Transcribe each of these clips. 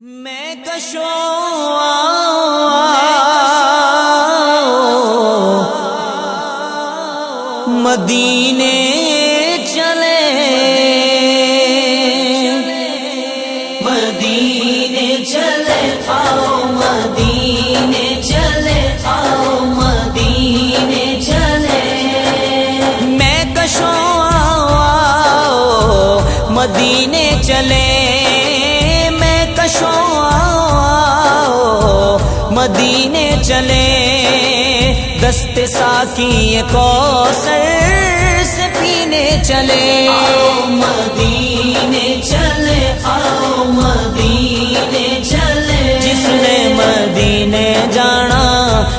میں کشوں مدینے چلے مدینے چلے آؤ مدینے چلے آؤ مدینے چلے میں کشوں مدینے چلے مدینے چلے دست ساقی کوثر سے پینے چلے آؤ مدینے چلے آؤ مدینے چلے جس نے مدینے جانا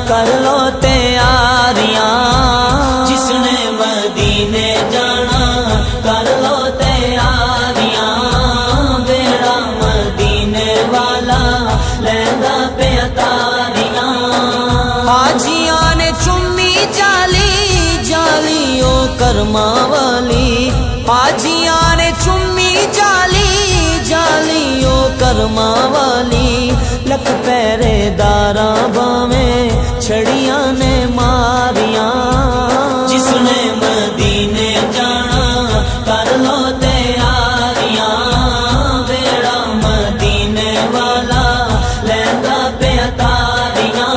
کر لو تیاریاں جس نے مدینے جانا کر لو تیاریاں بیڑا مدینے والا لہنگا پہ اتاریاں حاجیاں نے چمی جالی جالیوں کرما والی حاجیاں نے چمی جالی جالیوں کرما والی لکھ پہرے داراں باویں چھڑیاں نے ماریاں جس نے مدینے جانا کر لو تیاریاں بیڑا مدینے والا لہنگا پہ اتاریاں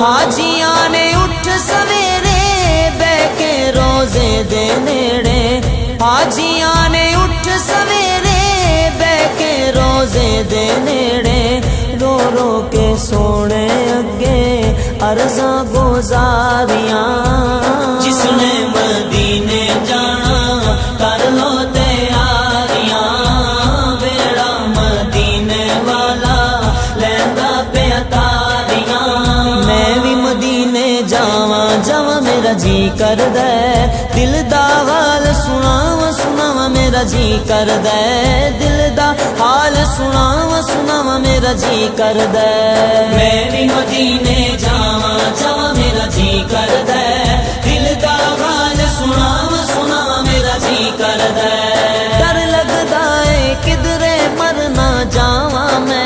حاجیاں نے اٹھ سویرے بہ کے روزے دے نیڑے حاجیاں نے اٹھ سویرے بہ کے روزے دے نیڑے رو رو کے سونے اگے عرضاں گزاریاں جس نے مدینے جانا کر لو تیاریاں بیڑا مدینے والا لہنگا پہ اتاریاں میں بھی مدینے جاواں جاواں میرا جی کردا ہے دل دا حال سناواں سناواں میرا جی کردا ہے دل دا حال سناواں سناواں میرا جی کردا ہے میں بھی مدینے جاواں جاواں میرا جی کردا ہے دل دا حال سناواں سناواں میرا جی کردا ہے ڈر لگدا ہے کدھرے مر نہ جاواں میں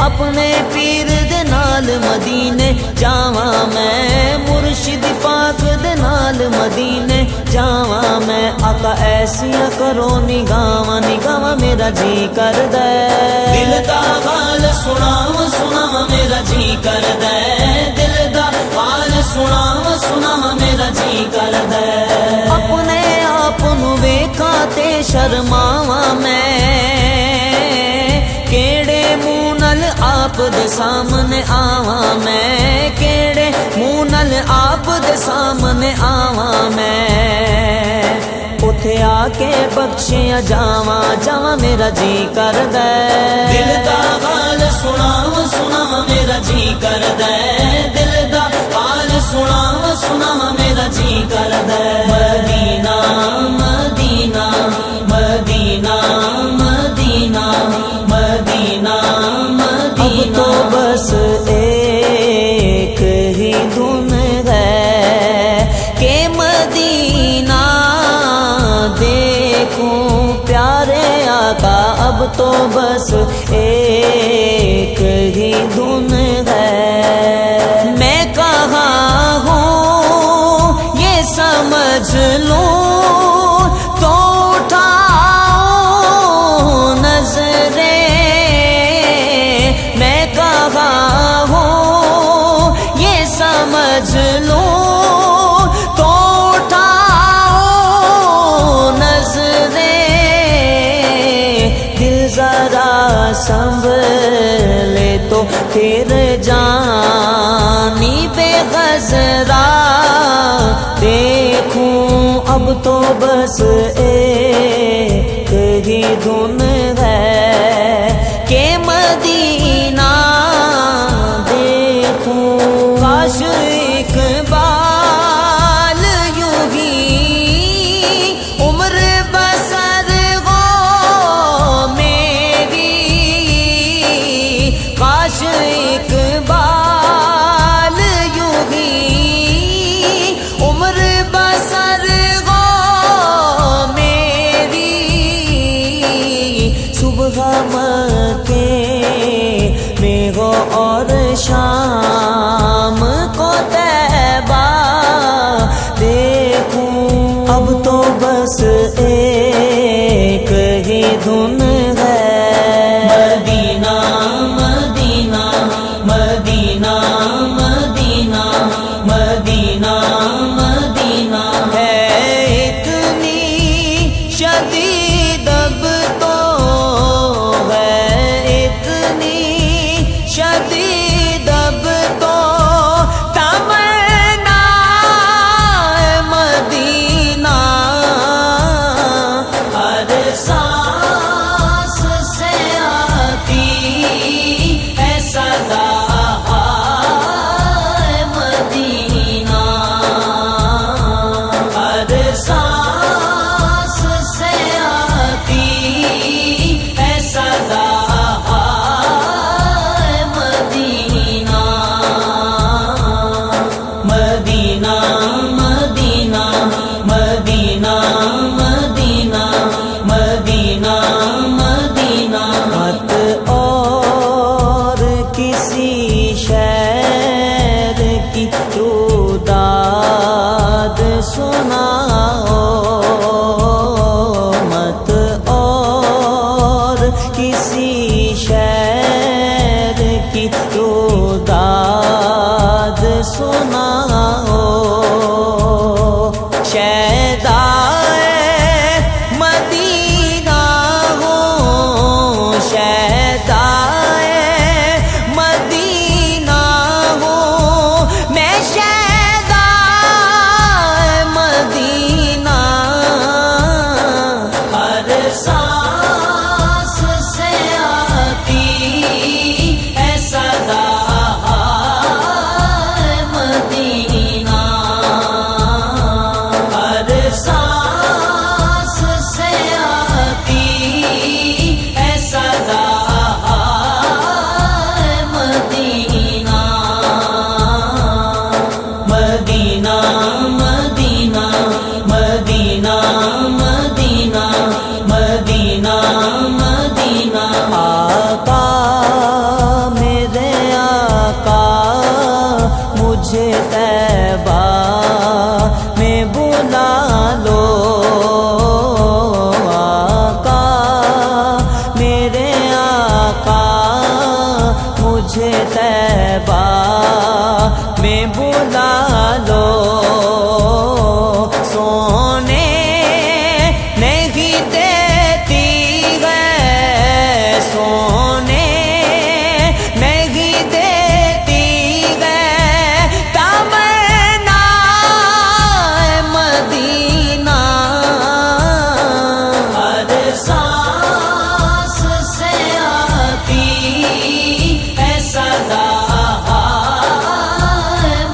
اپنے پیر دے نال مدینے جاواں میں مرشد پاک دے نال مدینے جاواں میں آقا ایسیاں کرو نگاواں نگاواں میرا جی کردا ہے دل دا حال سناواں سناواں میرا جی کردا ہے دل دا حال سناواں سناواں میرا جی کردا ہے اپنے آپ نو ویکھاں تے شرماواں میں کیڑے منہ نال آپ دے سامنے آواں میں کیڑے منہ نال آپ دے سامنے آواں میں اوتھے آ کے بخشیاں جاواں جاواں میرا جی کردا ہے دل دا حال سناواں سناواں میرا جی کردا ہے دل دا حال سناواں سناواں میرا جی کردا ہے مدینہ مدینہ مدینہ مدینہ مدینہ اب تو بس ایک ہی دھن ہے کہ مدینہ دیکھوں پیارے آقا اب تو بس ایک ہی دھن ہے میں کہاں ہوں یہ سمجھ لوں تو اٹھاؤ نظریں میں کہاں ہوں یہ سمجھ لوں تو اٹھاؤ نظریں دل ذرا سنبھلے تو پھر جانی بے غزرا دیکھوں اب تو بس ایک ہی دھن ہے کہ مدینہ دیکھوں کاش اقبال یوں ہی عمر بسر ہو میری کاش اقبال یوں ہی عمر بسر ہو میری مکے میں ہو اور شام کو طیبہ دیکھوں، اب تو بس ایک ہی دھن ہے، مدینہ مدینہ مدینہ مدینہ مدینہ مدینہ ہے، اتنی شدید اب تو ہے، اتنی شدید اب تو تمنا مدینہ، ہر سانس سے آتی ہے صدا مدینہ، ہر سانس سے آتی ہے صدا مدینہ، مدینہ مدینہ مدینہ مدینہ مدینہ مدینہ، مت اور کسی شہر کی روداد سناؤ، مت اور کسی شہر کی روداد سناؤ، شیدائے مدینہ ہوں، شیدائے مدینہ ہوں، میں شیدائے مدینہ، ہر سانس سے آتی ہے صدا مدینہ، ہر سانس سے آتی ہے صدا مدینہ، مدینہ مدینہ مدینہ مدینہ مدینہ مدینہ، آقا میرے آقا مجھے طیبہ میں بلا لو، آقا میرے آقا مجھے طیبہ میں بلا لو، سونے نہیں دیتی ہے، سونے نہیں دیتی ہے تمنا مدینہ، ہر سانس سے آتی ہے صدا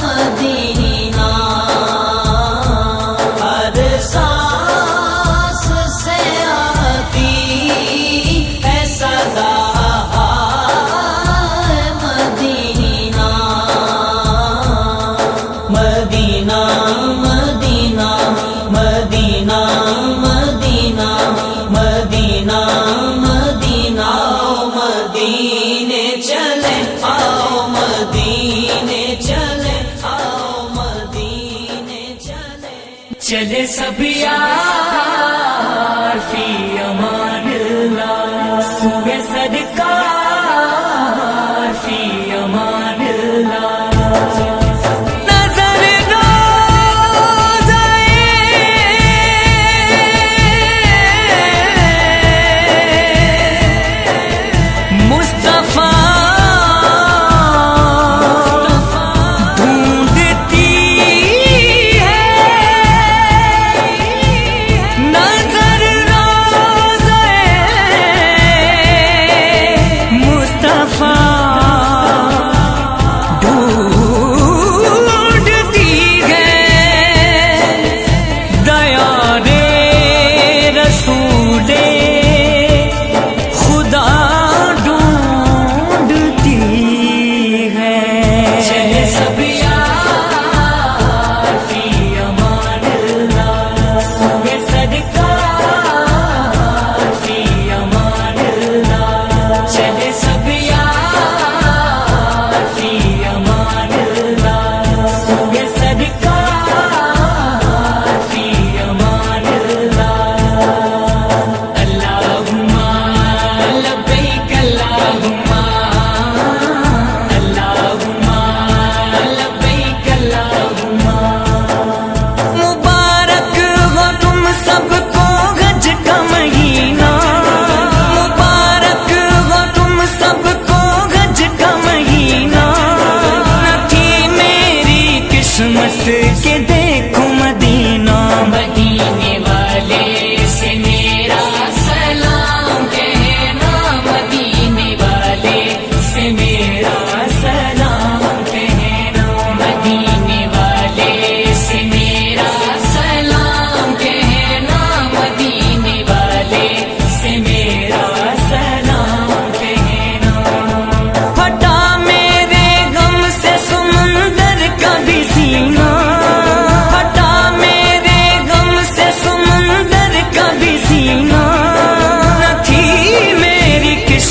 مدینہ، ہر سانس سے آتی ہے صدا مدینہ، مدینہ مدینہ مدینہ مدینہ مدینہ مدینہ، آؤ مدینے چلے، آؤ مدینے چلے، آؤ مدینے چلے، چلے سب یار فی امان اللہ، سوئے صدقار فی امان اللہ، نظر مصطفیٰ ڈھونڈتی ہے، نظر روضہ مصطفیٰ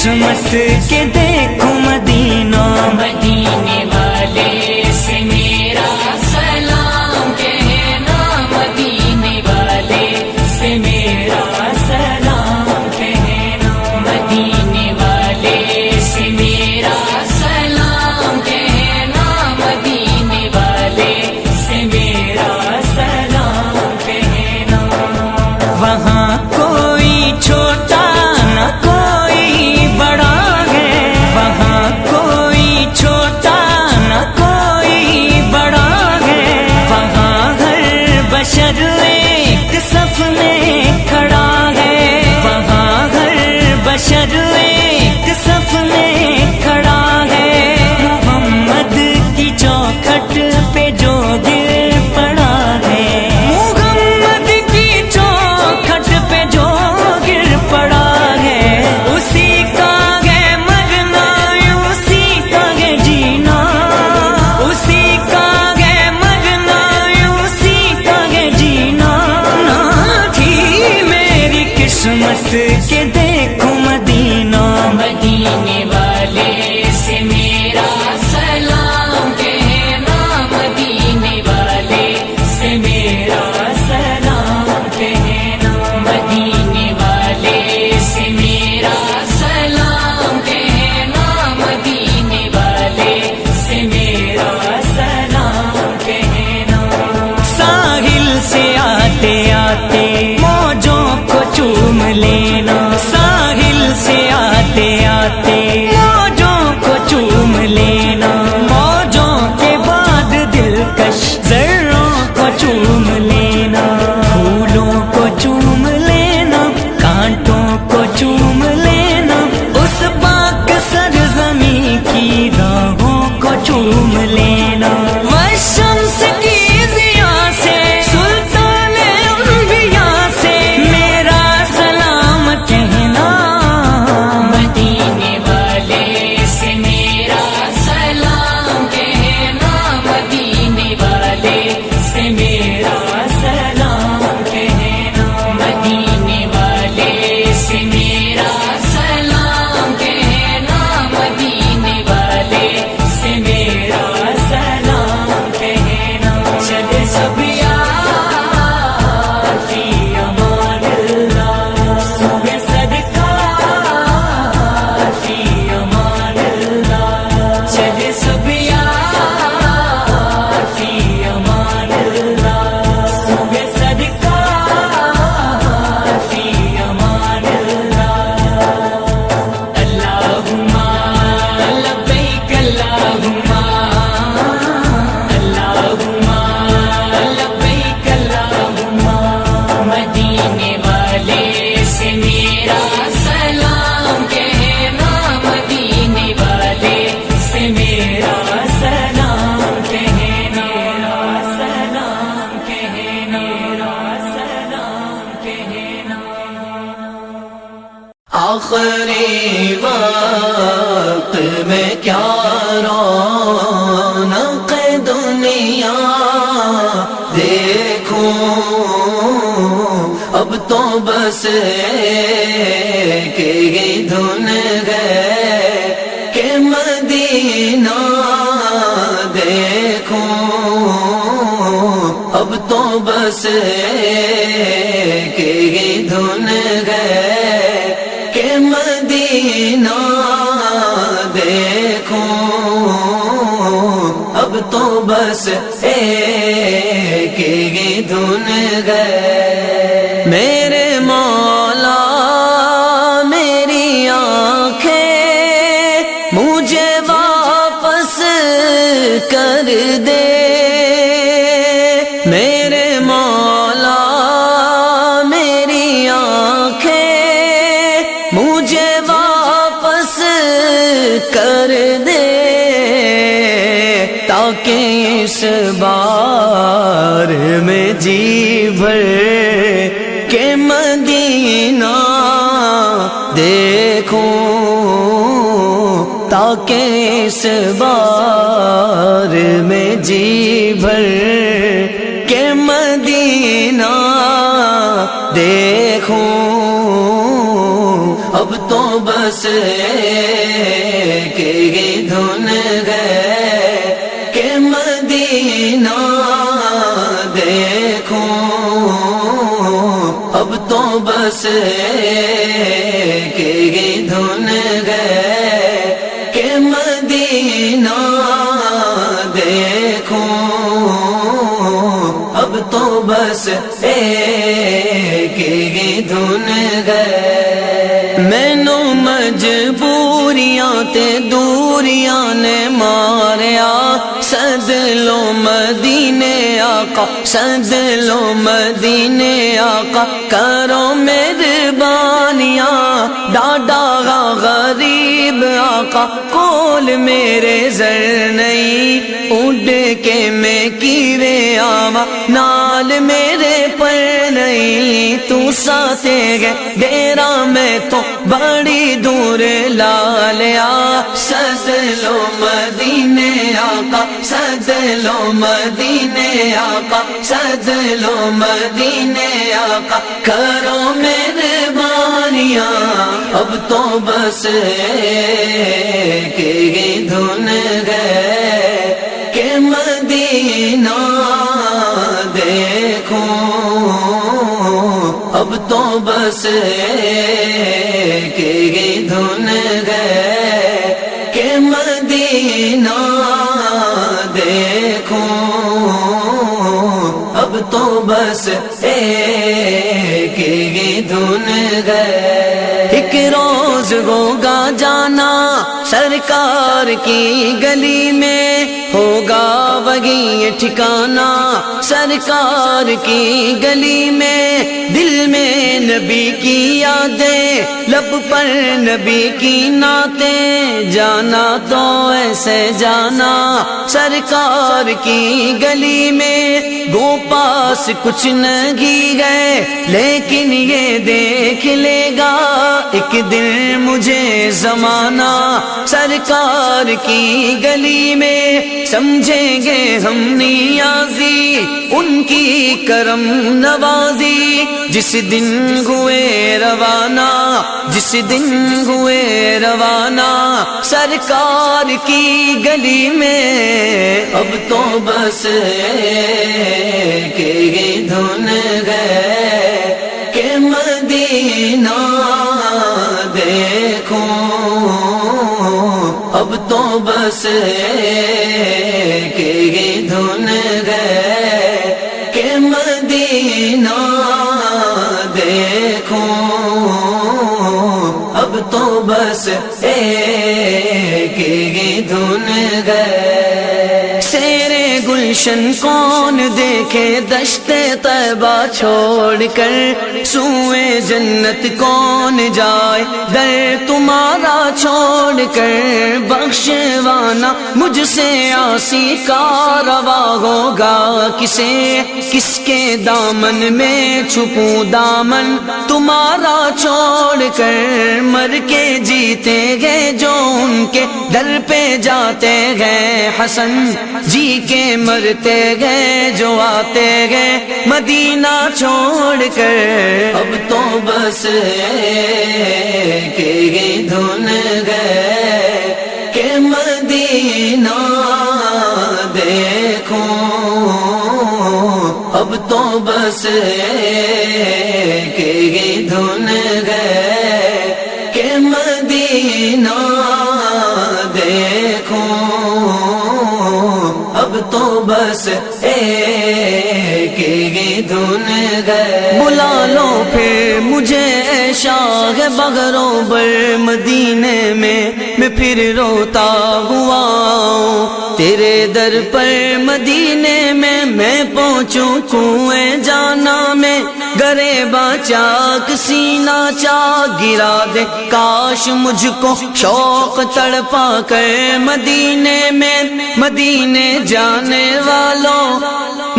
قسمت کے دیکھو مدینہ، مدینے والے سے میرا سلام کہنا، مدینے والے سے میرا سلام کہنا، مدینے والے سے میرا سلام کہنا، مدینے والے سے میرا سلام کہنا۔ وہاں کوئی چھوٹا نہ کوئی بڑا ہے، وہاں کوئی چھوٹا نہ کوئی بڑا ہے، وہاں ہر بشر ایک صف میں کھڑا ہے، وہاں ہر بشر ایک صف میں کھڑا ہے، محمد کی چوکھٹ پہ جو گر پڑا ہے، محمد کی چوکھٹ پہ جو گر پڑا ہے، اسی کا ہے مرنا اسی کا ہے جینا، اسی کا ہے مرنا اسی کا ہے جینا، نہ تھی میری قسمت کے دیکھو مدینہ، مدینے والے سے میرا سلام کہنا، مدینے والے سے میرا سلام کہنا، مدینے والے سے میرا سلام کہنا، مدینے والے سے میرا سلام کہنا۔ ساحل سے آتے آتے موجوں کو چوم لینا، ساحل سے آتے آتے موجوں کو چوم لینا، موجوں کے بعد دلکش ذروں کو چوم لینا، پھولوں کو چوم لینا، کانٹوں کو چوم لینا، اس پاک سرزمین کی راہوں کو چوم لینا، والشمس کی ضیاء سے سلطان انبیاء سے میرا سلام کہنا، مدینے والے سے میرا سلام کہنا، مدینے والے سے میرا سلام کہنا، مدینے والے سے میرا سلام کہنا، مدینے والے سے میرا سلام کہنا۔ چلے سب یار فی امان اللہ، صبح صدقہ فی امان اللہ، چلے سب یار فی امان اللہ، صبح صدقہ فی امان اللہ۔ اللہم لبیک اللہم، اللہم لبیک اللہم، مدینے والے سے میرا سلام کہنا، مدینے والے سے میرا سلام کہنا، سلام کہنا، سلام کہنا۔ آخری وقت میں کیا رونق دنیا دیکھوں، اب تو بس کہ یہ دھن ہے کہ مدینہ دیکھوں، اب تو بس کہ یہ دھن ہے کہ مدینہ دیکھوں، اب تو بس ایک ہی دھن گئے، میرے مولا میری آنکھیں مجھے واپس کر دے، میرے مولا میری آنکھیں مجھے واپس کر دے، تاکہ اس بار میں جی بھر کے مدینہ دیکھوں، تاکہ اس بار میں جی بھر کے مدینہ دیکھوں، اب تو بس بس ایک ہی دھن ہے کہ مدینہ دیکھوں، اب تو بس ایک ہی دھن ہے کہ مدینہ دیکھوں، اب تو بس ایک ہی دھن ہے۔ مینوں مجبوریاں تے دوریاں نے ماریا، سد لو مدینے آقا، سد لو مدینے آقا، کرو مہربانیاں، ڈاڈا غریب آقا، کول میرے زر نہیں، اڑ کے میں کیویں آواں، نال میرے پر نہیں، تو ساتے گئے ڈیرا میں تو بڑی دور لا لیا، سد لو مدینے آقا، سد لو مدینے آقا، سد لو مدینے آقا، کرو مہربانیاں، اب تو بس ایک ہی دھن ہے کہ مدینہ دیکھوں، اب تو بس ایک ہی دھن ہے کہ مدینہ دیکھوں، اب تو بس ایک ہی دھن ہے۔ ایک روز ہوگا جانا سرکار کی گلی میں، ہوگا وہی ٹھکانا سرکار کی گلی میں، دل میں نبی کی یادیں، لب پر نبی کی نعتیں، جانا تو ایسے جانا سرکار کی گلی میں، گو پاس کچھ نہیں گئے لیکن یہ دیکھ لے گا ایک دن مجھے زمانہ، سرکار کی گلی میں سمجھیں گے ہم نیازی ان کی کرم نوازی، جس دن ہوئے روانہ، جس دن ہوئے روانہ سرکار کی گلی میں، اب تو بس ایک ہی دھن ہے کہ مدینہ دیکھوں، اب تو بس ایک ہی دھن ہے کہ مدینہ دیکھوں، اب تو بس ایک ہی دھن ہے۔ سیرے گلشن کون دیکھے دشت طیبہ چھوڑ کر، سوئے جنت کون جائے در تمہارا چھوڑ کر، بخشوانا مجھ سے عاصی کا روا ہوگا کسے، کس کے دامن میں چھپوں دامن تمہارا چھوڑ کر، مر کے جیتے گئے جو ان کے در پہ جاتے گئے حسن، جی کے مرتے گئے جو آتے گئے مدینہ چھوڑ کر، اب تو بس ایک ہی دھن ہے کہ مدینہ دیکھوں، اب تو بس ایک ہی دھن ہے کہ مدینہ دیکھوں، اب تو بس ایک ہی دھن ہے۔ بلا لو پھر مجھے شاہ بغروں بر مدینے میں پھر روتا ہوا ہوں، تیرے در پر مدینے میں پہنچوں کنویں جانا میں، گرے چاک سینہ چاک گرا دے، کاش مجھ کو شوق تڑپا کر مدینے میں، مدینے جانے والوں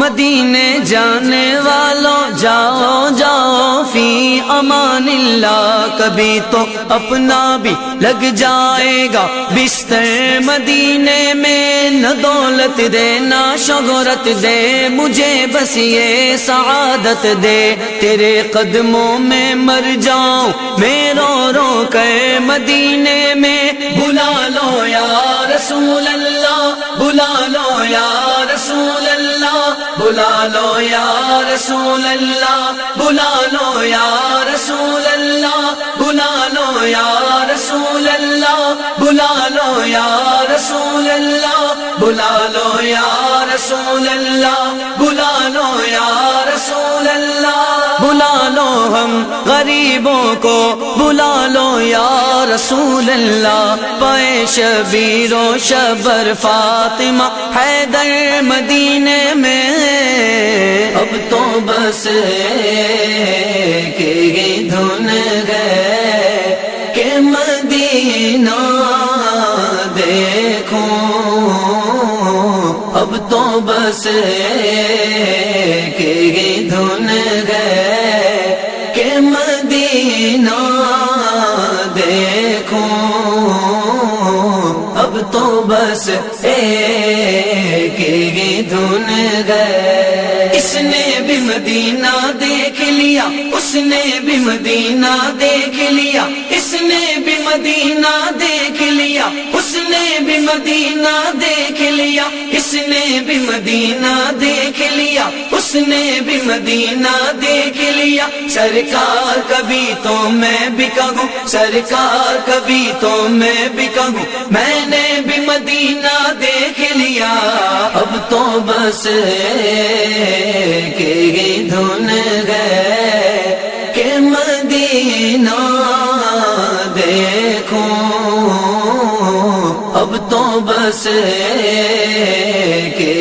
مدینے جانے والوں جاؤ جاؤ فی امان اللہ، کبھی تو اپنا بھی لگ جائے گا بستر مدینے میں، نہ دولت دے نہ شہرت دے مجھے بس یہ سعادت دے، تیرے قدموں میں مر جاؤں میں رو رو کر مدینے میں، بلا لو یا رسول اللہ، بلا لو یا رسول اللہ، بلا لو یا رسول اللہ، بلا لو یا رسول اللہ، بلا لو یا رسول اللہ، بلا لو یا رسول اللہ، بلا لو یا رسول اللہ، بلا لو یا رسول اللہ، بلا لو ہم غریبوں کو، بلا لو یا رسول اللہ، پائے شبیر و شبر فاطمہ حیدر مدینے میں، اب تو بس کہ دھن گئے کہ مدینہ دیکھوں، اب تو بس کہ دھن گئے کہ مدینہ دیکھوں، اب تو بس کہ دھن گئے، اس نے بھی مدینہ دیکھ لیا، اس نے بھی مدینہ دیکھ لیا، اس نے بھی مدینہ دیکھ لیا، اس نے بھی مدینہ دیکھ لیا، اس نے بھی مدینہ دیکھ لیا، اس نے بھی مدینہ دیکھ لیا، سرکار کبھی تو میں بھی کہوں، سرکار کبھی تو میں بھی کہوں، میں نے بھی مدینہ دیکھ لیا، اب تو بس کہ دھن گئے کہ مدینہ دیکھوں، اب تو بس کہ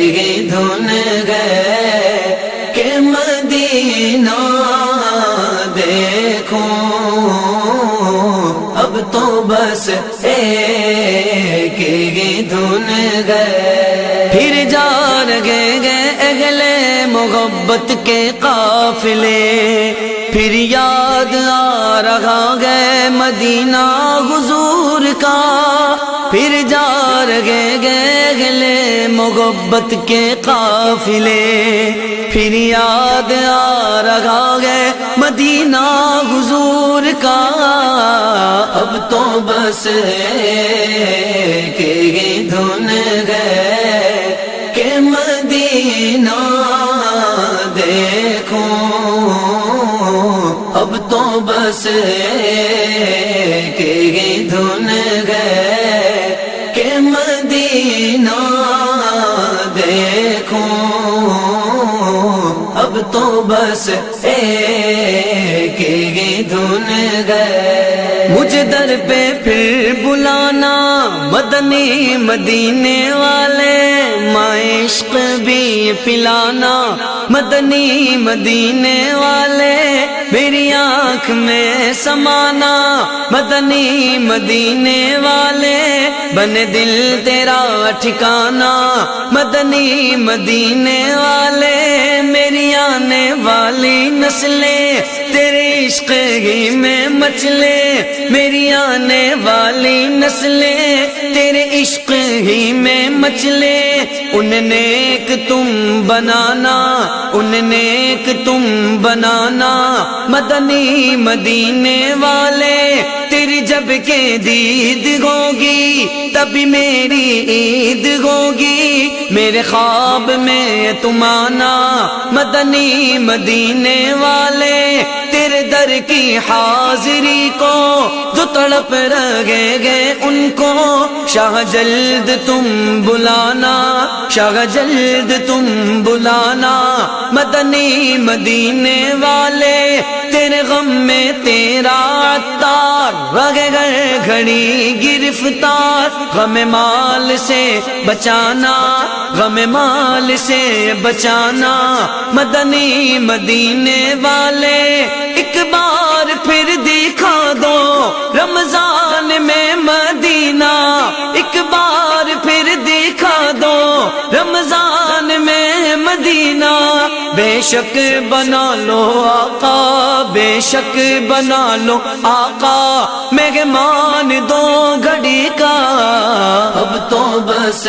دھن گئے کہ مدینہ دیکھوں، اب تو بس کہ دھن گئے، پھر جا رہے گئے اگلے محبت کے قافلے، پھر یاد آ رہا گئے مدینہ حضور کا، پھر جا رہے گئے اگلے محبت کے قافلے، پھر یاد آ رہا گئے مدینہ حضور کا، اب تو بس کہ دھن گئے کہ مدینہ دیکھوں، اب تو بس کہ دھن گئے کہ مدینہ دیکھوں، اب تو بس کہ دھن گئے، مجھے در پہ پھر بلانا مدنی مدینے والے، مائے عشق بھی پلانا مدنی مدینے والے، میری آنکھ میں سمانا مدنی مدینے والے، بنے دل تیرا ٹھکانا مدنی مدینے والے، میری آنے والی نسلیں تیرے عشق ہی میں مچلے، میری آنے والی نسلیں تیرے عشق ہی میں مچلے، ان نیک تم بنانا، ان نیک تم بنانا مدنی مدینے والے، تیری جب کہ دید ہوگی تبھی میری عید ہوگی، میرے خواب میں تم آنا مدنی مدینے والے، تیرے در کی حاضری کو جو تڑپ رہے گے ان کو، شاہ جلد تم بلانا، شاہ جلد تم بلانا مدنی مدینے والے، تیرے غم میں تیرا عطار رگے گئے گھڑی گرفتار، غم مال سے بچانا، غم مال سے بچانا مدنی مدینے والے، ایک بار پھر دکھا دو رمضان میں مدینہ، ایک بار پھر دکھا دو رمضان میں مدینہ، بے شک بنا لو آقا، بے شک بنا لو آقا، مہمان دو گھڑی کا، اب تو بس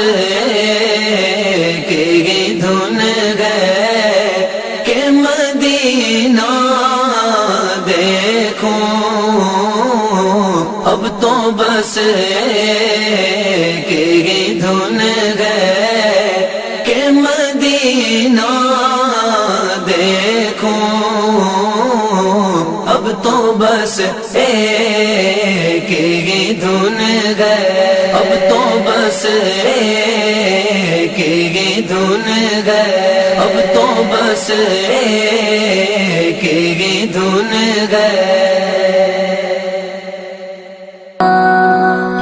کہ دھن گئے کہ مدینہ دیکھوں، اب تو بس کہ دھن گئے کہ مدینہ دیکھوں، اب تو بس ایک ہی دھن گئے، اب تو بس ایک ہی دھن گئے، اب تو بس ایک ہی دھن گئے۔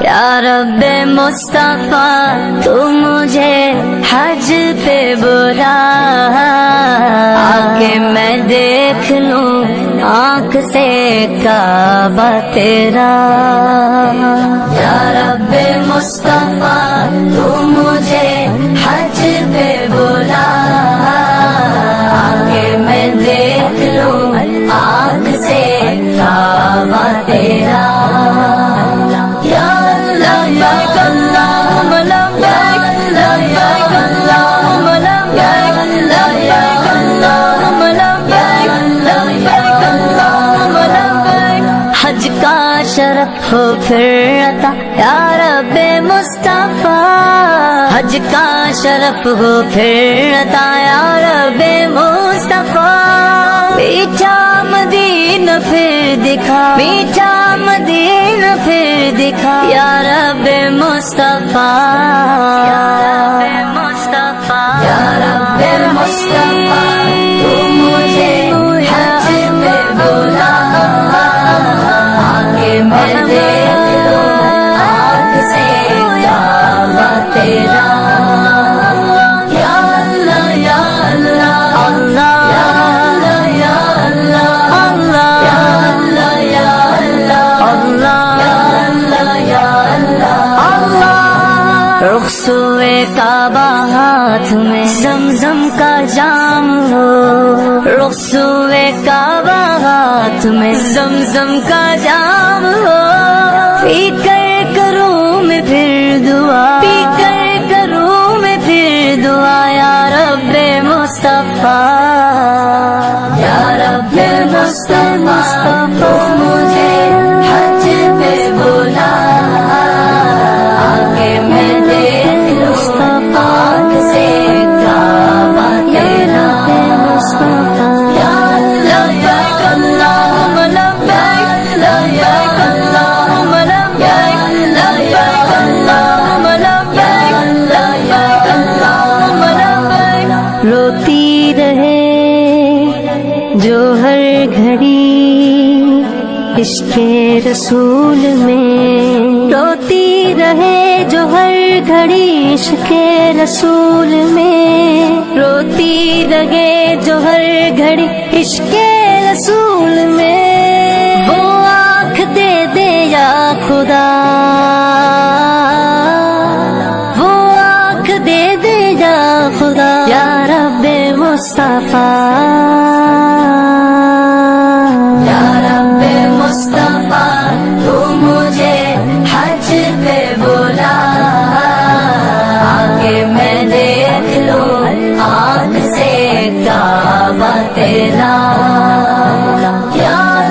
یا رب مصطفیٰ تو مجھے حج پہ بلا، آکے میں دیکھ لوں آنکھ سے کعبہ تیرا۔ یا رب مصطفیٰ تو مجھے حج پہ بلا، آکے میں دیکھ لوں آنکھ سے کعبہ تیرا۔ لبیک اللہم لبیک، لبیک اللہم لبیک، لبیک اللہم لبیک، لبیک اللہم لبیک۔ حج کا شرف ہو پھر عطا یا رب مصطفیٰ، حج کا شرف ہو پھر عطا یا رب مصطفیٰ۔ میٹھا مدینہ پھر دکھا، میٹھا مدینہ پھر دکھا یا رب مصطفیٰ، یا رب مصطفیٰ، یا رب مصطفیٰ تو مجھے حج پہ بلا، آگے میں دیکھ لوں آنکھ سے کعبہ تیرا۔ یا اللہ یا اللہ اللہ رخسوئے کعبہ ہاتھ میں زمزم کا جام ہو، رخسوئے کعبہ ہاتھ میں زمزم کا جام ہو، پی کر کروں میں پھر دعا، پی کر کروں میں پھر دعا یا رب مصطفیٰ، یا رب مصطفیٰ تو مجھے حج پہ بلا، آگے میں دیکھ لوں آنکھ سے کعبہ تیرا۔ یا لبیک اللہم لبیک، لبیک اللہم لبیک، لبیک اللہم لبیک، لبیک اللہم لبیک۔ روتی رہے جو ہر گھڑی عشق رسول میں، روتی رہے جو ہر گھڑی عشق رسول میں، روتی رہے جو ہر گھڑی عشق رسول میں، وہ آنکھ دے دے یا خدا، وہ آنکھ دے دے یا خدا یا رب مصطفیٰ، یا رب مصطفیٰ تو مجھے حج پہ بلا، آگے میں دیکھ لوں آنکھ سے کعبہ تیرا۔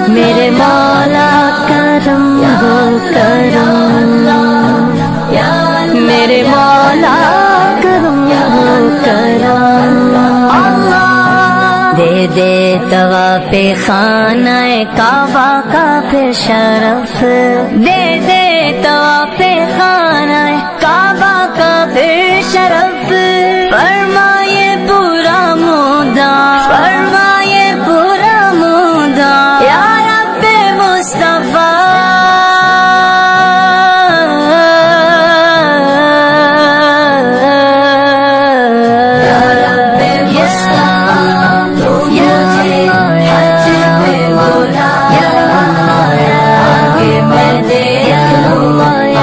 میرے مولا کرم ہو کرم، میرے مولا کرم ہو کرم، دے دے طواف خانہ کعبہ کا پھر شرف، دے دے طواف خانہ کعبہ کا پھر شرف، فرمائے پورا مدہ، فرمائے پورا مدہ یا رب مصطفیٰ، یا رب مصطفیٰ تو مجھے حج پہ بلا، آگے میں دیکھ لوں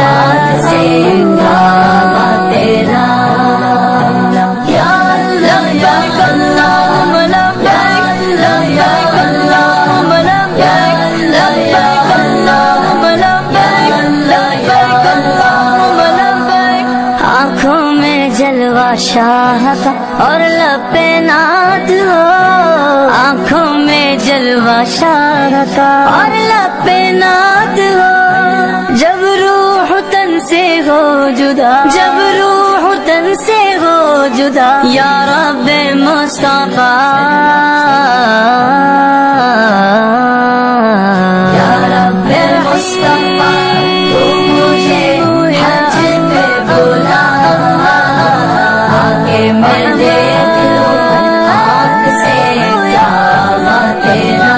شاہ کا اور لب پہ نعت ہو، آنکھوں میں جلوہ شاہ کا اور لب پہ نعت ہو، جب روح تن سے ہو جدا، جب روح تن سے ہو جدا، یا رب مصطفیٰ، یا رب مصطفیٰ، تو مجھے حج پہ بلا، آگے میں دیکھ لوں آنکھ سے کعبہ تیرا،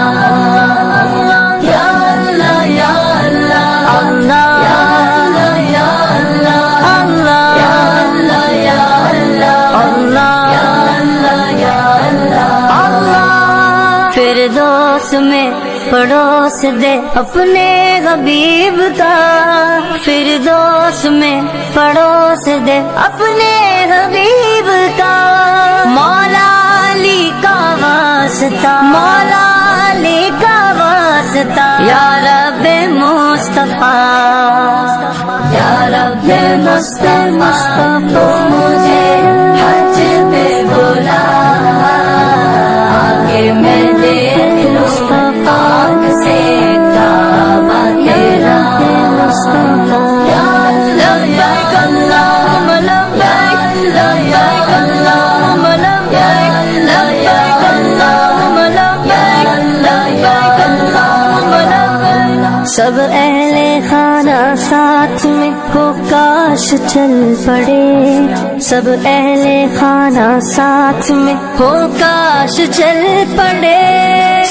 یا اللہ یا اللہ اللہ، یا اللہ یا اللہ، یا اللہ یا اللہ، فردوس میں پڑوس دے اپنے حبیب کا، فردوس میں پڑوس دے اپنے حبیب کا، مولا علی کا واسطہ، مولا علی کا واسطہ، یا رب مصطفیٰ، یا رب مصطفیٰ، تو مجھے حج پہ بلا، آگے میں دیکھ لوں آنکھ سے کعبہ تیرا، یا لبیک اللہم لبیک، لبیک اللہم لبیک، لبیک اللہم لبیک، لبیک اللہم لبیک، سب اہل خانہ ساتھ میں ہو کاش چل پڑے، سب اہل خانہ ساتھ میں ہو کاش چل پڑے،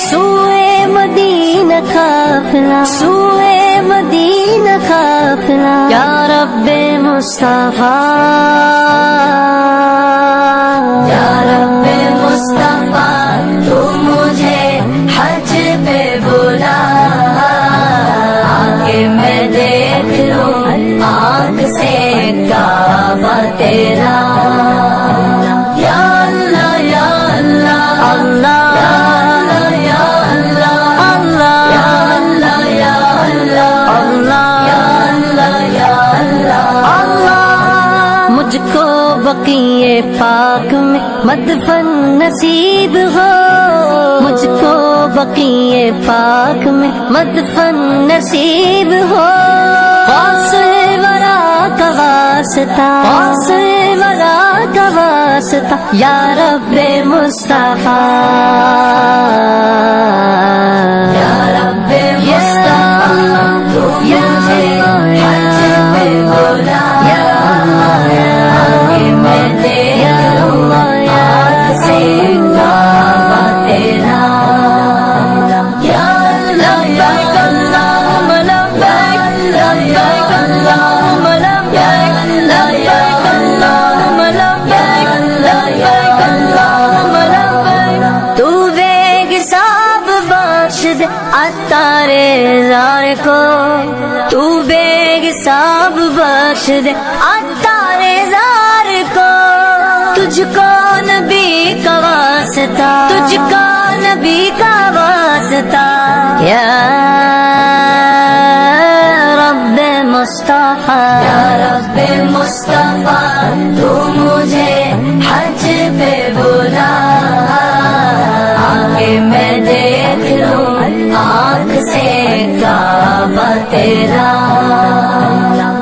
سوئے مدینہ قافلہ، سوئے مدینہ قافلہ، یا رب مصطفیٰ، یا رب مصطفیٰ، تو مجھے حج پہ بلا، آگے میں دیکھ لوں آنکھ سے کعبہ تیرا، یا اللہ یا اللہ اللہ، یا اللہ یا اللہ، یا اللہ، مجھ کو بقیے پاک میں مدفن نصیب ہو، مجھ کو بقیے پاک میں مدفن نصیب ہو، غوث ورا کا واسطہ، غوث ورا کا واسطہ، یا رب مصطفیٰ، یا رب مصطفیٰ، تو مجھے حج پہ بلا، آگے میں دیکھ لوں آنکھ سے کعبہ تیرا، یا لبیک اللہم لبیک، لبیک اللہم لبیک، لبیک اللہم لبیک، لبیک اللہم لبیک، تو بے حساب بخش دے عطار زار کو، تو بے حساب بخش دے عطار زار کو، تجھ کو نبی کا واسطہ، تجھ کو نبی کا واسطہ، یا رب مصطفیٰ، یا رب مصطفیٰ، تو مجھے حج پہ بلا، آگے میں دیکھ لوں آنکھ سے کعبہ تیرا،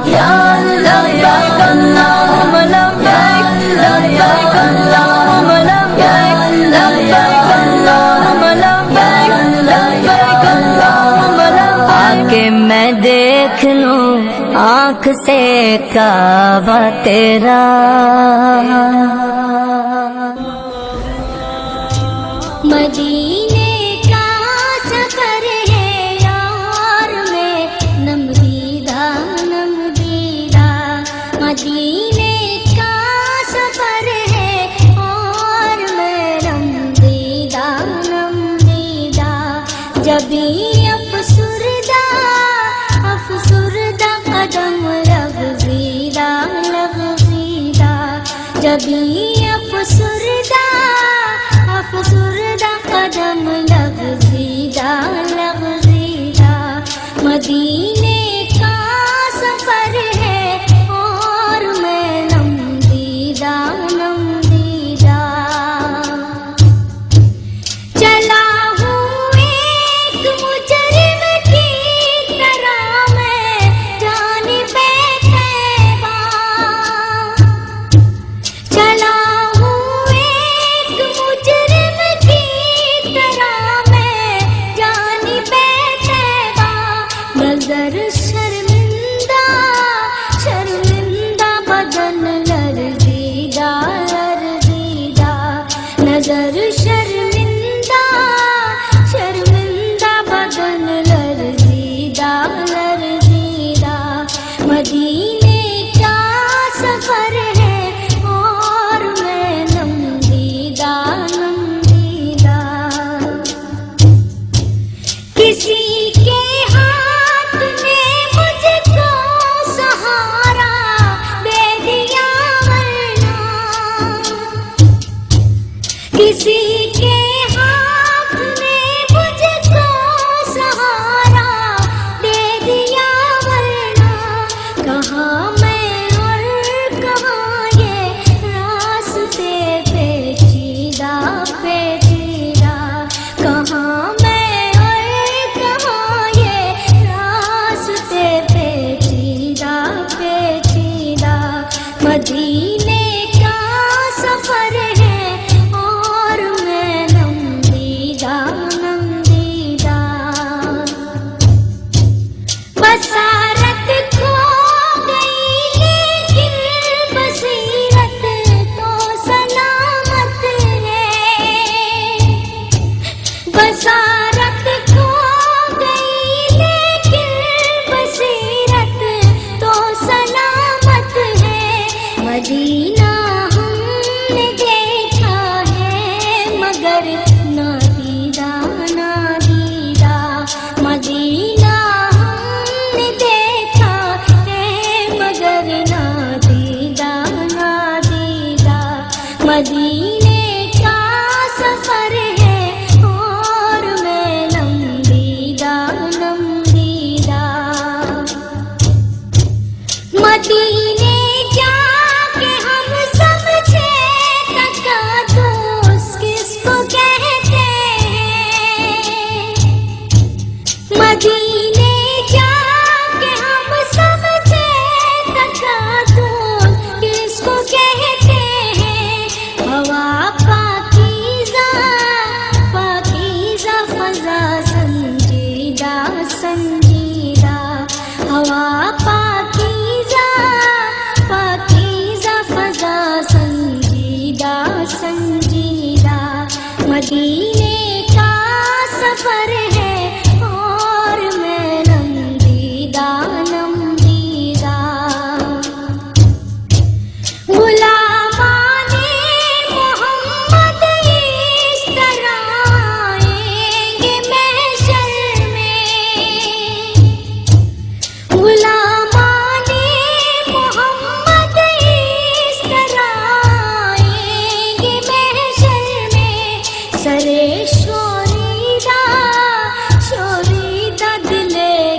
یا لبیک اللہم لبیک، لبیک اللہم لبیک، لبیک اللہم لبیک، لبیک اللہم لبیک، آگے میں دیکھ لوں آنکھ سے کعبہ تیرا، مدینے کا سفر ہے یار میں نمدیدہ، نمدیدہ، مدینے کا سفر ہے اور میں نمدیدہ، نمدیدہ، جبھی افسردہ، افسردہ قدم لغزیدہ، لغزیدہ، جبھی افسردہ، افسردہ قدم لغزیدہ، لغزیدہ، مدینے کا سفر ہے اور میں نمدیدہ، مدینے کا سفر ہے اور میں نمدیدہ نمدیدہ بصارت کھو گئی لیکن بصیرت تو سلامت ہے بصارت کھو گئی لیکن بصیرت تو سلامت ہے مدینہ ہم نے دیکھا ہے مگر نادیدہ نادیدہ مدینہ ہم نے دیکھا ہے مگر نادیدہ نادیدہ مدینے کا سفر ہے اور میں نمدیدہ نمدیدہ مدینے جا کے ہم سمجھے تقدس کس کو کہتے ہیں مدینے جا کے ہم سمجھے تقدس کس کو کہتے ہیں ہوا پاکیزہ پاکیزہ فضا سنجیدہ سنجیدہ ہوا پاکیزہ پاکیزہ فضا سنجیدہ سنجیدہ مدینے کا سفر ہے اور میں نمدیدہ نمدیدہ غلامان محمد اس طرح آئیں گے محشر میں غلامان محمد اس طرح آئیں گے محشر میں سرے شوریدہ شوریدہ دل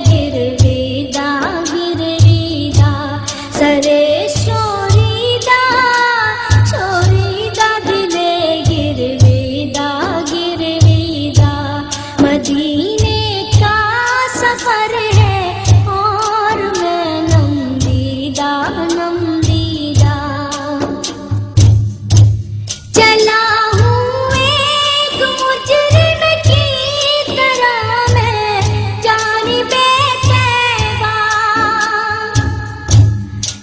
گرویدہ گرویدہ سرے شوریدہ شوریدہ دل گرویدہ گرویدہ مدینے کا سفر ہے اور میں نمدیدہ نمدیدہ چلا ہوں ایک مجرم کی طرح میں جانب طیبہ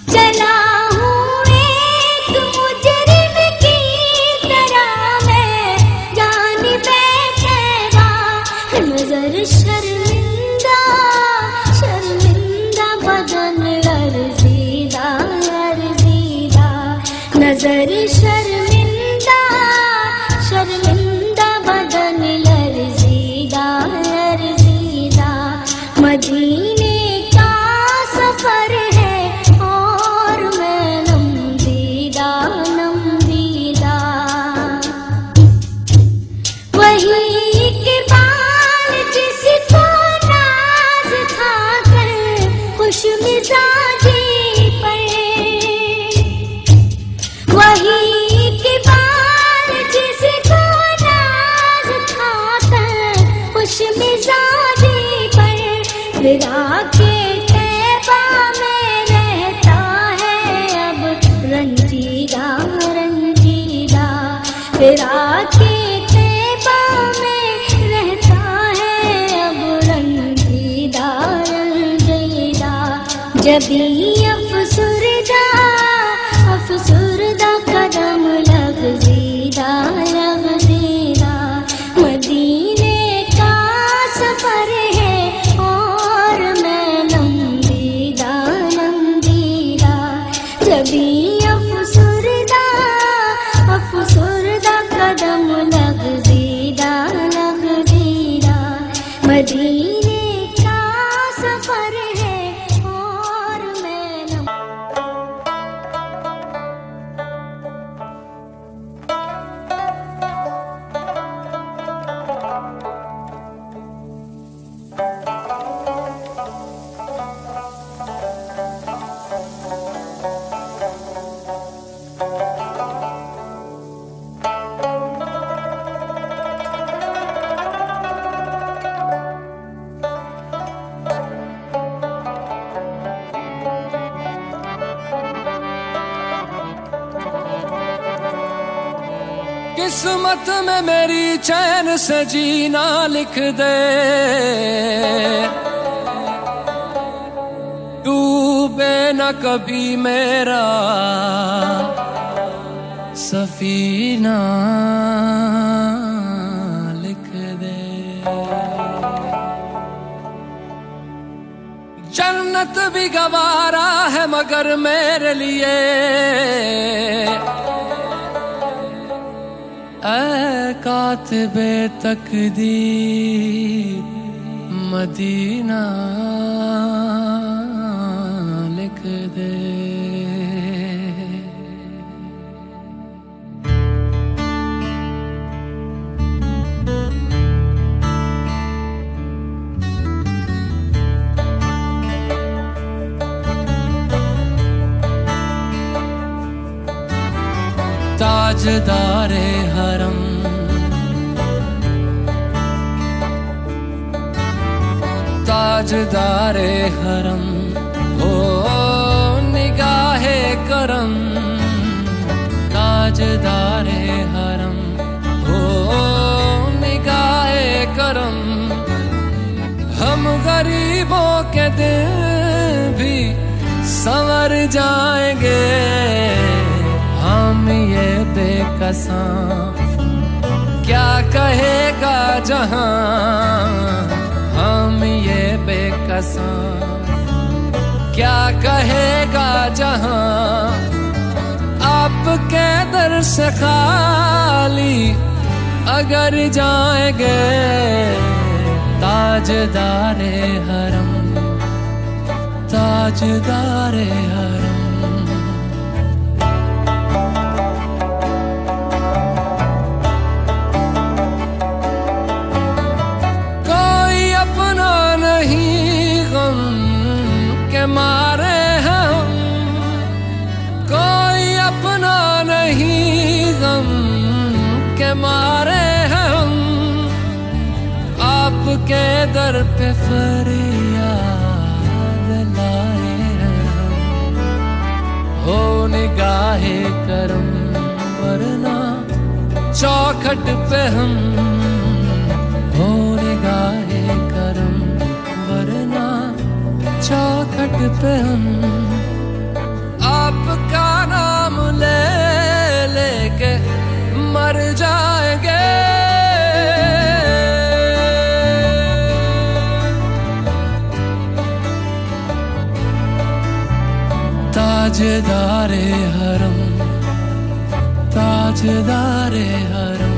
چلا ہوں ایک مجرم کی طرح میں جانب طیبہ نظر شرمندہ شرمندہ بدن لرزیدہ لرزیدہ نظر شرمندہ شرمندہ بدن لرزیدہ لرزیدہ مدینے کا سفر ہے اور میں نمدیدہ نمدیدہ وہی اقبال جس کو ناز تھا کر خوش مزاجی پر وہی اقبال جس کو ناز تھا کر خوش مزاجی پر فراق طیبہ میں رہتا ہے اب رنجیدہ رنجیدہ فراق طیبہ میں رہتا ہے اب رنجیدہ رنجیدہ جبھی افسردہ افسردہ قدم لغزیدہ لغزیدہ مدینے کا سفر ہے اور میں نمدیدہ نمدیدہ جبھی افسردہ افسردہ قدم لغزیدہ لغزیدہ مدینے کا سفر ہے اور میں قسمت میں میری چین سے جینا لکھ دے، ڈوبے نہ کبھی میرا سفینہ لکھ دے۔ جنت بھی گوارا ہے مگر میرے لیے، اے کاتب تقدیر مدینہ لکھ دے۔ تاجدار حرم، تاجدار حرم ہو نگاہ کرم، تاجدار حرم ہو نگاہ کرم، ہم غریبوں کے دل بھی سنور جائیں گے، ہم یہ بے کساں کیا کہے گا جہاں، ہم یہ بے کساں کیا کہے گا جہاں، آپ کے در سے خالی اگر جائیں گے، تاجدار حرم، تاجدار حرم۔ مارے ہیں ہم، کوئی اپنا نہیں غم کے مارے ہیں ہم، آپ کے در پہ فریاد لائے ہیں ہم، ہو نگاہ کرم ورنہ چوکھٹ پہ ہم، ہو نگاہ کرم ورنہ چوکھٹ پہ ہم، آپ کا نام لے لے کے مر جائیں گے، تاجدار حرم، تاجدار حرم۔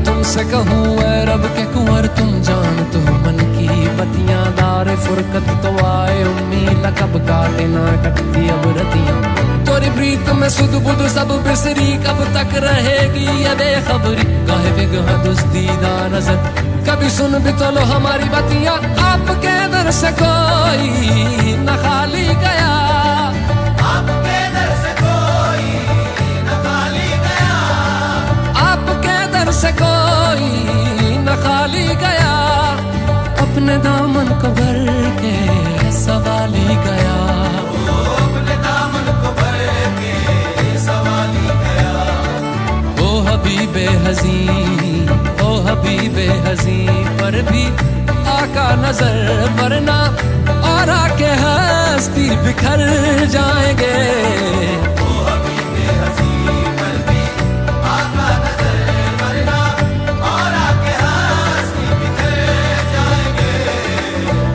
تم سے کہوں اے رب کے کنور تم جان تو من کی بتیاں، دار فرقت تو آئے امید کب کاٹے نہ کٹتی اب رتیاں، توری پریت میں سد بدھ سب بسری کب تک رہے گی یہ بے خبری، گاہے بگہ دزدیدہ نظر کبھی سن بھی تو لو ہماری باتیاں، آپ کے در سے کوئی نہ خالی گیا، آپ کے در سے کوئی نہ خالی گیا، آپ کے در سے کوئی نہ خالی گیا، اپنے دامن کو بھر کے سوالی گیا، اپنے دامن کو بھر کے سوالی گیا، او حبیب حزین، او حبیب حزین پر بھی آقا نظر ورنہ اور آ کے ہستی بکھر جائیں گے،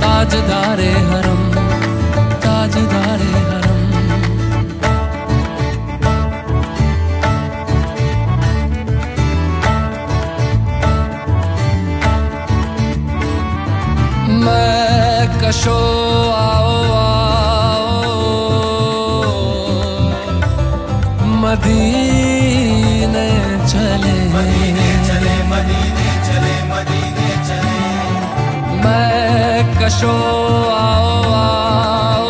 تاجدار حرم، تاجدار حرم۔ میں کشو آؤ آؤ مدینے چلے، چلے مدینے چلے، مدینے چلے، میں کشو آؤ آؤ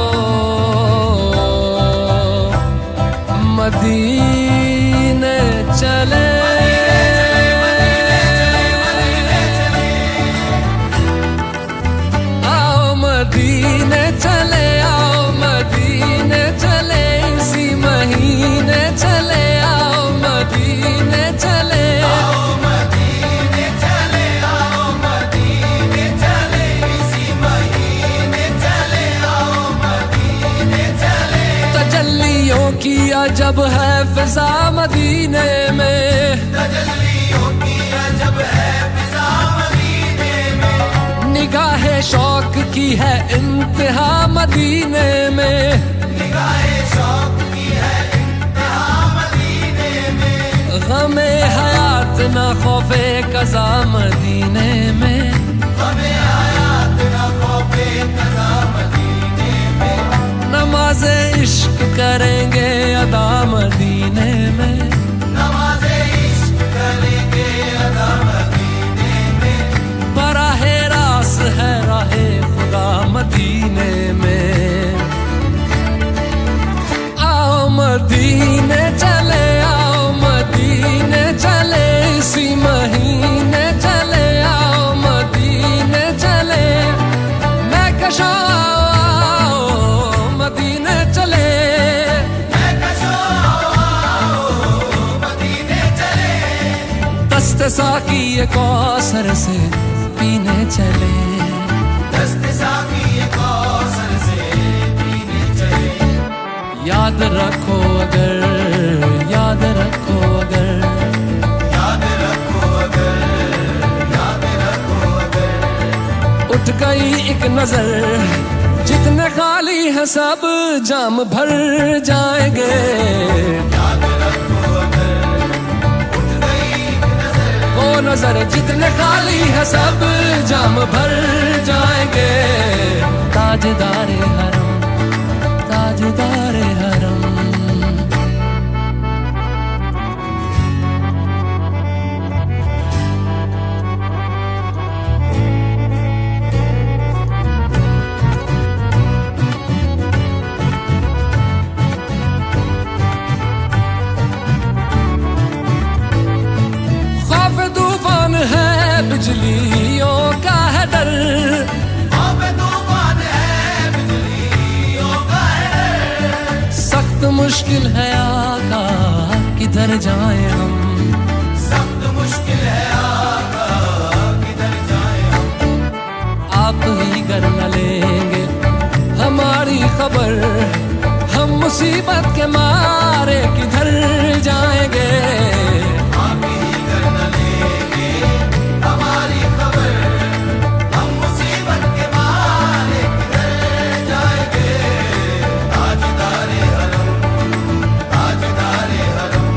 مدینے چلے، فضا مدینے میں، تجلی ہوتی ہے جب ہے فضا مدینے میں، نگاہ شوق کی ہے انتہا مدینے میں، نگاہ شوق کی ہے انتہا مدینے میں، غم حیات نہ خوف قضا مدینے میں، ہمیں حیات نہ خوف قضا مدینے میں، نماز عشق کریں گے ادا مدینے میں، نماز عشق کریں گے ادا مدینے میں، براہ راست ہے راہ خدا مدینے میں، آؤ مدینے چلے، آؤ مدینے چلے، اسی مہینے چلے، آؤ مدینے چلے، میں کشا آؤ مدینے چلے، میں کشو آؤ مدینے چلے، دست ساقی کوثر سے پینے چلے، دست ساقی کوثر سے پینے چلے، یاد رکھو اگر، یاد رکھو اگر، یاد رکھو اگر، یاد رکھو اگر، اٹھ گئی ایک نظر، جتنے خالی ہیں سب جام بھر جائیں گے، یاد رکھو اگر، اٹھ گئی ایک نظر، وہ نظر جتنے خالی ہیں سب جام بھر جائیں گے، تاجدار حرم، تاجدار حرم، خوف طوفان ہے بجلیوں کا ہے ڈر، خوف طوفان ہے بجلیوں کا ہے ڈر، سخت مشکل ہے آقا کدھر جائیں ہم، سخت مشکل ہے آقا کدھر جائیں ہم، آپ ہی گر نہ لیں گے ہماری خبر، ہم مصیبت کے مارے کدھر جائیں گے، آپ ہی گر نہ لیں گے ہماری خبر، ہم مصیبت کے مارے کدھر جائیں گے، تاجدار حرم، تاجدار حرم،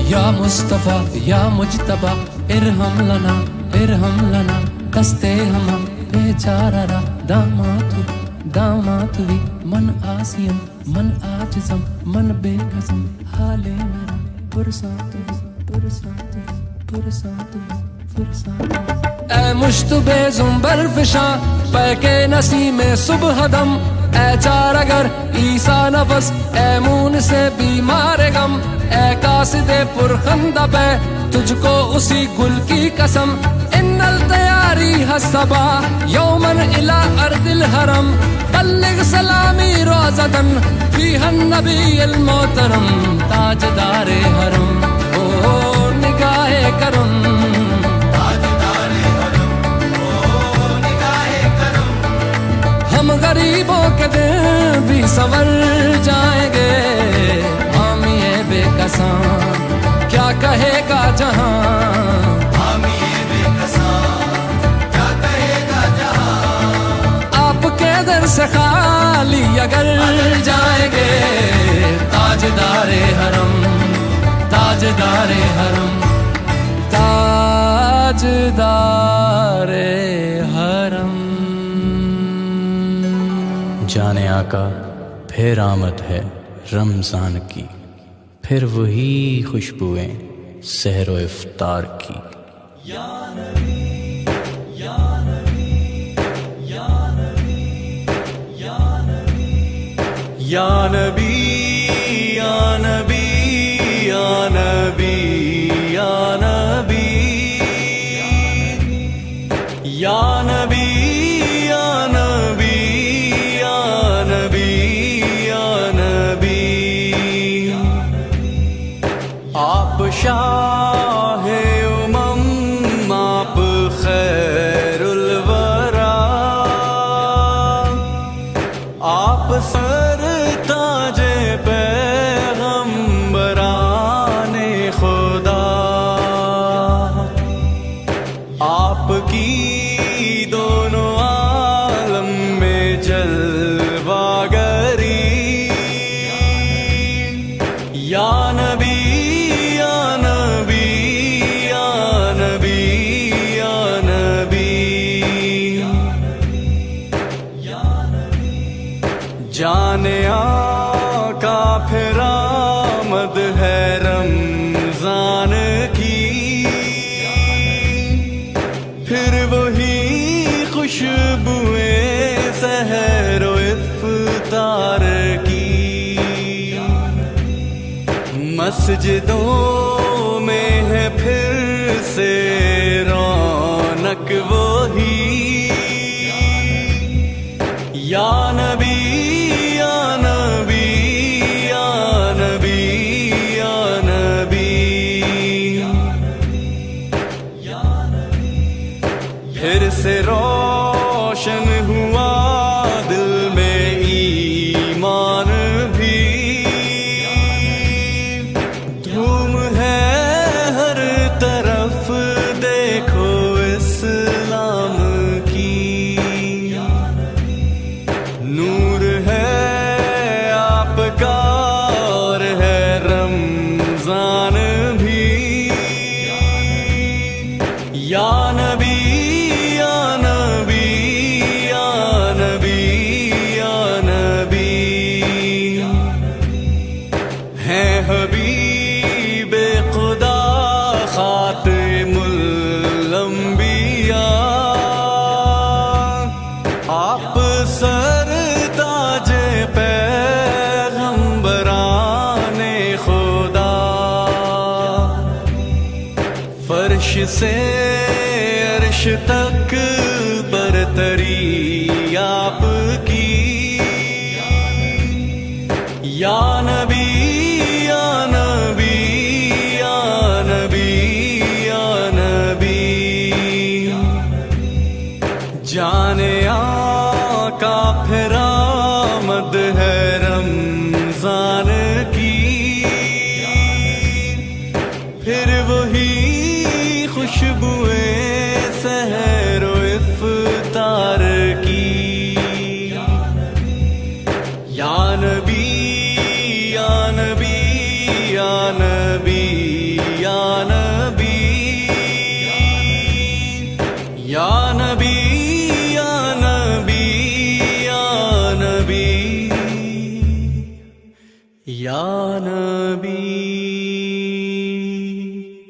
یا مصطفیٰ یا مجتبیٰ ارحم لنا، ارحم لنا، دستے ہم بیچارہ را، دامات وی من آسیم، من آجزم، من بے قسم، حال میرا پرسات وی، پرسات وی، پرسات وی، پرسات وی، اے مشتبہ زنبر فشاں پے کے نسیم صبح دم، اے چار اگر عیسیٰ نفس، اے مون سے بیمار غم، اے قاصد پرخندہ پہ تجھ کو اسی گل کی قسم، ان التیاری حسبا یومن الى ارض الحرم، بلغ سلامی روزتن فیہا النبی المحترم، تاجدار حرم، او نگاہ کرم، تاجدار حرم، او نگاہ کرم، ہم غریبوں کے دن بھی سنور جائیں گے، حامی بے کساں کیا کہے گا جہاں، حامی بے قصاں کیا کہے گا جہاں، آپ کے در سے خالی اگر جائیں گے، تاجدار حرم، تاجدار حرم، تاجدار حرم، جانے آقا پھر آمد ہے رمضان کی، پھر وہی خوشبوئیں سحر و افطار کی، یا نبی یا نبی یا نبی یا نبی یا نبی یا نبی یا نبی یا نبی یا نبی یا نبی یا نبی یا نبی آپ شاہ امم آپ خیر الورا آپ سر تاج پیغمبراں یا نبی یا نبی یا نبی یا نبی جانے آقا پھر آمد ہے رمضان کی پھر وہی خوشبوئیں سحر و افطار کی مسجدوں میں ہے پھر سے رونق وہی یا نبی یا نبی یا نبی یا نبی پھر سے روشن ہوا دل میں ایمان بھی دھوم ہے ہر طرف دیکھو اسلام کی نور ہے آپ کا اور ہے رمضان بھی یا نبی یا نبی یا نبی یا نبی ہیں حبیب خدا خاتم الانبیاء آپ سرتاج پیغمبران خدا فرش سے عرش تک برتری